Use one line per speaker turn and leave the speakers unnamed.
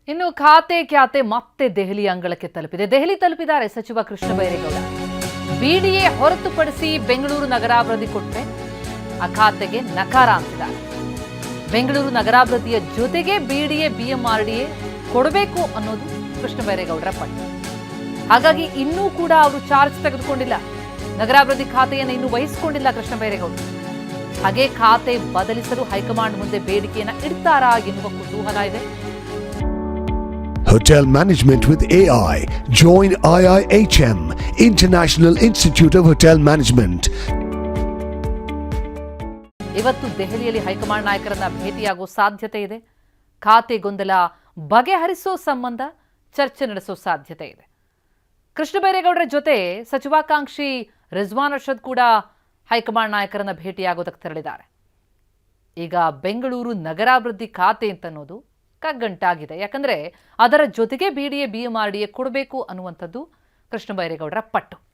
ಇನ್ನು ಖಾತೆ ಖ್ಯಾತೆ ಮತ್ತೆ ದೆಹಲಿ ಅಂಗಳಕ್ಕೆ ತಲುಪಿದೆ. ದೆಹಲಿ ತಲುಪಿದ್ದಾರೆ ಸಚಿವ ಕೃಷ್ಣ ಬೈರೇಗೌಡ. ಬಿಡಿಎ ಹೊರತುಪಡಿಸಿ ಬೆಂಗಳೂರು ನಗರಾಭಿವೃದ್ಧಿ ಕೊಟ್ಟರೆ ಆ ಖಾತೆಗೆ ನಕಾರ ಅಂತಿದ್ದಾರೆ. ಬೆಂಗಳೂರು ನಗರಾಭಿವೃದ್ಧಿಯ ಜೊತೆಗೆ ಬಿಡಿಎ ಬಿಎಂಆರ್ಡಿಎ ಕೊಡಬೇಕು ಅನ್ನೋದು ಕೃಷ್ಣ ಬೈರೇಗೌಡರ ಪಟ್ಟು. ಹಾಗಾಗಿ ಇನ್ನೂ ಕೂಡ ಅವರು ಚಾರ್ಜ್ ತೆಗೆದುಕೊಂಡಿಲ್ಲ. ನಗರಾಭಿವೃದ್ಧಿ ಖಾತೆಯನ್ನು ಇನ್ನೂ ವಹಿಸಿಕೊಂಡಿಲ್ಲ ಕೃಷ್ಣ ಬೈರೇಗೌಡ. ಹಾಗೆ ಖಾತೆ ಬದಲಿಸಲು ಹೈಕಮಾಂಡ್ ಮುಂದೆ ಬೇಡಿಕೆಯನ್ನು ಇಡ್ತಾರಾ ಎನ್ನುವ ಕುತೂಹಲ ಇದೆ.
Hotel Management with AI. Join IIHM, International Institute of Hotel Management.
ಇವತ್ತು ದೆಹಲಿಯಲ್ಲಿ ಹೈಕಮಾಂಡ್ ನಾಯಕರನ್ನ ಭೇಟಿಯಾಗುವ ಸಾಧ್ಯತೆ ಇದೆ. ಖಾತೆ ಗೊಂದಲ ಬಗೆಹರಿಸೋ ಸಂಬಂಧ ಚರ್ಚೆ ನಡೆಸೋ ಸಾಧ್ಯತೆ ಇದೆ. ಕೃಷ್ಣ ಬೈರೇಗೌಡರ ಜೊತೆ ಸಚಿವಾಕಾಂಕ್ಷಿ ರಿಜ್ವಾನ್ ಅರ್ಷದ್ ಕೂಡ ಹೈಕಮಾಂಡ್ ನಾಯಕರನ್ನ ಭೇಟಿಯಾಗೋದಕ್ಕೆ ತೆರಳಿದ್ದಾರೆ. ಈಗ ಬೆಂಗಳೂರು ನಗರಾಭಿವೃದ್ಧಿ ಖಾತೆ ಅಂತನ್ನೋದು ಕಗ್ಗಂಟಾಗಿದೆ. ಯಾಕಂದ್ರೆ ಅದರ ಜೊತೆಗೆ ಬಿಡಿಎ ಬಿಎಂಆರ್ಡಿಎ ಕೊಡಬೇಕು ಅನ್ನುವಂಥದ್ದು ಕೃಷ್ಣ ಬೈರೇಗೌಡರ ಪಟ್ಟು.